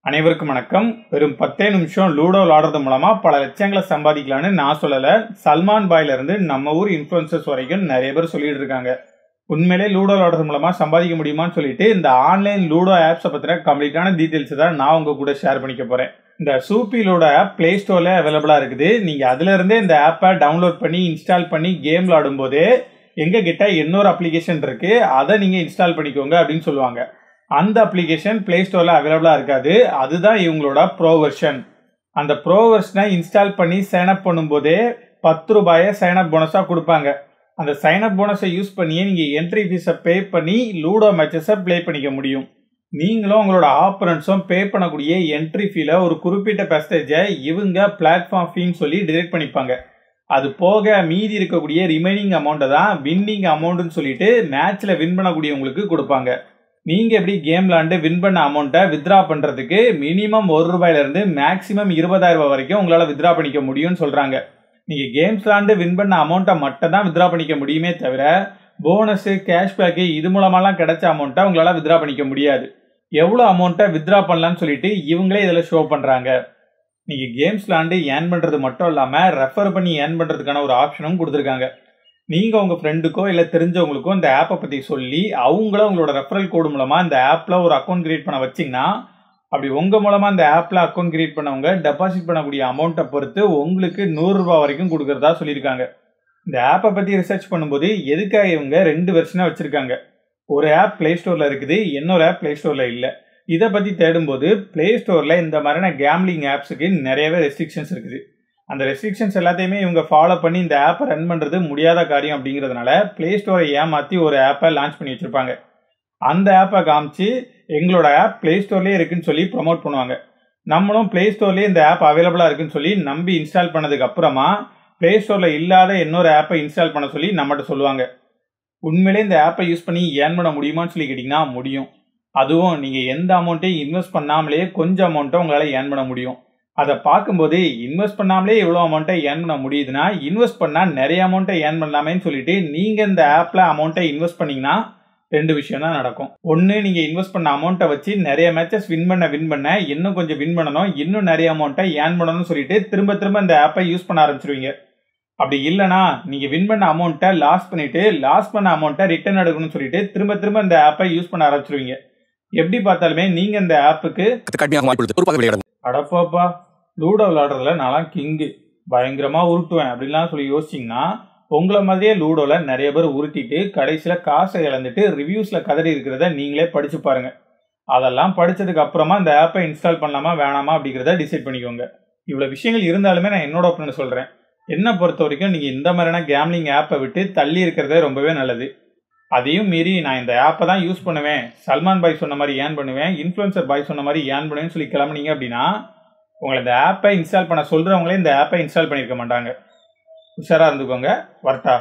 அனைவருக்கும் வணக்கம். வெறும் 10 நிமிஷம் லூடோ விளாடுறது மூலமா பல லட்சங்களை சம்பாதிக்கலான்னு நான் சொல்லல. சல்மான் பாய்ல இருந்து நம்ம ஊர் இன்ஃபுளுசர்ஸ் வரைக்கும் நிறைய பேர் சொல்லிட்டு இருக்காங்க. உண்மையிலே லூடோ விளாடுறது மூலமா சம்பாதிக்க முடியுமான்னு சொல்லிட்டு இந்த ஆன்லைன் லூடோ ஆப்ஸை பத்தின கம்ப்ளீட்டான டீடைல்ஸ் தான் நான் உங்க கூட ஷேர் பண்ணிக்க போறேன். இந்த சூப்பி லூடோ ஆப் பிளே ஸ்டோர்ல அவைலபிளா இருக்குது. நீங்க அதுல இருந்தே இந்த ஆப்பை டவுன்லோட் பண்ணி இன்ஸ்டால் பண்ணி கேம் விளாடும் போதே எங்க கிட்ட இன்னொரு அப்ளிகேஷன் இருக்கு, அதை நீங்க இன்ஸ்டால் பண்ணிக்கோங்க அப்படின்னு சொல்லுவாங்க. அந்த அப்ளிகேஷன் பிளே ஸ்டோரில் அவைலபிளாக இருக்காது. அதுதான் இவங்களோட ப்ரோ வெர்ஷன். அந்த ப்ரோ வெர்ஷனை இன்ஸ்டால் பண்ணி சைன்அப் பண்ணும்போதே 10 ரூபாயை சைன்அப் போனஸாக கொடுப்பாங்க. அந்த சைன்அப் போனஸை யூஸ் பண்ணியே நீங்கள் என்ட்ரி ஃபீஸை பே பண்ணி லூடோ மேட்சஸை ப்ளே பண்ணிக்க முடியும். நீங்களும் உங்களோட ஆப்பரன்ஸும் பே பண்ணக்கூடிய என்ட்ரி ஃபீல ஒரு குறிப்பிட்ட பெர்சன்டேஜை இவங்க பிளாட்ஃபார்ம் ஃபீன்னு சொல்லி டிடெக்ட் பண்ணிப்பாங்க. அது போக மீதி இருக்கக்கூடிய ரிமைனிங் அமௌண்ட்டை தான் வின்னிங் அமௌண்ட்டுன்னு சொல்லிட்டு மேட்ச்சில் வின் பண்ணக்கூடியவங்களுக்கு கொடுப்பாங்க. நீங்க எப்படி கேம் விளாண்டு வின் பண்ண அமௌண்ட்டை வித்ரா பண்றதுக்கு மினிமம் 1 ரூபாயில இருந்து மேக்ஸிமம் 20,000 ரூபாய் வரைக்கும் உங்களால வித்ரா பண்ணிக்க முடியும்னு சொல்றாங்க. நீங்க கேம்ஸ் விளாண்டு வின் பண்ண அமௌண்ட்டை மட்டும் தான் வித்ரா பண்ணிக்க முடியுமே தவிர போனஸ், கேஷ்பேக்கு இது மூலமாலாம் கிடைச்ச அமௌண்ட்டை உங்களால வித்ரா பண்ணிக்க முடியாது. எவ்வளோ அமௌண்ட்டை வித்ரா பண்ணலான்னு சொல்லிட்டு இவங்களே இதில் ஷோ பண்றாங்க. நீங்க கேம்ஸ் விளாண்டு ஏர்ன் பண்றது மட்டும் இல்லாம ரெஃபர் பண்ணி ஏர்ன் பண்றதுக்கான ஒரு ஆப்ஷனும் கொடுத்துருக்காங்க. நீங்க உங்க ஃப்ரெண்டுக்கோ இல்ல தெரிஞ்சவங்களுக்கோ இந்த ஆப்பை பத்தி சொல்லி அவங்கள உங்களோட ரெஃபரல் கோடு மூலமா இந்த ஆப்ல ஒரு அக்கௌண்ட் கிரியேட் பண்ண வச்சிங்கன்னா, அப்படி உங்க மூலமா இந்த ஆப்ல அக்கௌண்ட் கிரியேட் பண்ணவங்க டெபாசிட் பண்ணக்கூடிய அமௌண்ட்டை பொறுத்து உங்களுக்கு 100 ரூபாய் வரைக்கும் கொடுக்கறதா சொல்லியிருக்காங்க. இந்த ஆப்பை பத்தி ரிசர்ச் பண்ணும்போது எதுக்காக இவங்க 2 வெர்ஷனா வச்சிருக்காங்க. ஒரு ஆப் பிளே ஸ்டோர்ல இருக்குது, இன்னொரு ஆப் பிளே ஸ்டோர்ல இல்ல. இதை பத்தி தேடும்போது பிளே ஸ்டோர்ல இந்த மாதிரியான கேம்லிங் ஆப்ஸுக்கு நிறையவே ரெஸ்ட்ரிக்ஷன்ஸ் இருக்குது. அந்த ரெஸ்ட்ரிக்ஷன்ஸ் எல்லாத்தையுமே இவங்க ஃபாலோ பண்ணி இந்த ஆப்பை ரன் பண்ணுறது முடியாத காரியம் அப்படிங்கிறதுனால பிளே ஸ்டோரை ஏமாற்றி ஒரு ஆப்பை லான்ச் பண்ணி வச்சுருப்பாங்க. அந்த ஆப்பை காமிச்சு எங்களோட ஆப் பிளே ஸ்டோர்லேயே இருக்குன்னு சொல்லி ப்ரொமோட் பண்ணுவாங்க. நம்மளும் பிளே ஸ்டோர்லேயே இந்த ஆப் அவைலபிளாக இருக்குன்னு சொல்லி நம்பி இன்ஸ்டால் பண்ணதுக்கு அப்புறமா பிளே ஸ்டோரில் இல்லாத இன்னொரு ஆப்பை இன்ஸ்டால் பண்ண சொல்லி நம்மகிட்ட சொல்லுவாங்க. உண்மையிலே இந்த ஆப்பை யூஸ் பண்ணி ஏர்ன் பண்ண முடியுமான்னு சொல்லி கேட்டிங்கன்னா முடியும். அதுவும் நீங்கள் எந்த அமௌண்ட்டையும் இன்வெஸ்ட் பண்ணாமலேயே கொஞ்சம் அமௌண்ட்டை உங்களால் ஏர்ன் பண்ண முடியும். அதை பார்க்கும்போது இன்வெஸ்ட் பண்ணாமலே எவ்வளோ அமௌண்ட்டை ஏர்ன் பண்ண முடியுதுன்னா இன்வெஸ்ட் பண்ணால் நிறைய அமௌண்ட்டை ஏர்ன் பண்ணலாமேன்னு சொல்லிட்டு நீங்கள் இந்த ஆப்பில் அமௌண்ட்டை இன்வெஸ்ட் பண்ணிங்கன்னா 2 விஷயம் தான் நடக்கும். ஒன்று, நீங்கள் இன்வெஸ்ட் பண்ண அமௌண்ட்டை வச்சு நிறைய மேட்சஸ் வின் பண்ண இன்னும் கொஞ்சம் வின் பண்ணணும், இன்னும் நிறைய அமௌண்ட்டை ஏர்ன் பண்ணணும்னு சொல்லிட்டு திரும்ப இந்த ஆப்பை யூஸ் பண்ண ஆரம்பிச்சிருவீங்க. அப்படி இல்லைனா நீங்கள் வின் பண்ண அமௌண்ட்டை லாஸ் பண்ண அமௌண்ட்டை ரிட்டர்ன் எடுக்கணும்னு சொல்லிட்டு திரும்ப இந்த ஆப்பை யூஸ் பண்ண ஆரம்பிச்சிருவீங்க. எப்படி பார்த்தாலுமே நீங்கள் இந்த ஆப்புக்கு அடப்பாப்பா லூடோ விளாடுறதுல நான் கிங்கு பயங்கரமாக உருட்டுவேன் அப்படின்லாம் சொல்லி யோசிச்சிங்கன்னா உங்களை மாதிரியே லூடோவில் நிறைய பேர் உருட்டிட்டு கடைசியில் காசை இழந்துட்டு ரிவ்யூஸில் கதறி இருக்கிறத நீங்களே படித்து பாருங்கள். அதெல்லாம் படித்ததுக்கு அப்புறமா இந்த ஆப்பை இன்ஸ்டால் பண்ணலாமா வேணாமா அப்படிங்கிறத டிசைட் பண்ணிக்கோங்க. இவ்வளோ விஷயங்கள் இருந்தாலுமே நான் என்னோட ஒப்பீனியன் சொல்கிறேன். என்னை பொறுத்த வரைக்கும் நீங்கள் இந்த மாதிரியான கேம்லிங் ஆப்பை விட்டு தள்ளி இருக்கிறதே ரொம்பவே நல்லது. அதையும் மீறி நான் இந்த ஆப்பை தான் யூஸ் பண்ணுவேன், சல்மான் பாய் சொன்ன மாதிரி ஏர்ன் பண்ணுவேன், இன்ஃப்ளூயன்சர் பாய் சொன்ன மாதிரி ஏர்ன் பண்ணுவேன்னு சொல்லி கிளம்புனீங்க அப்படின்னா உங்களை இந்த ஆப்பை இன்ஸ்டால் பண்ண சொல்கிறவங்களே இந்த ஆப்பை இன்ஸ்டால் பண்ணியிருக்க மாட்டாங்க. உஷாராக இருந்துக்கோங்க. வரட்டா.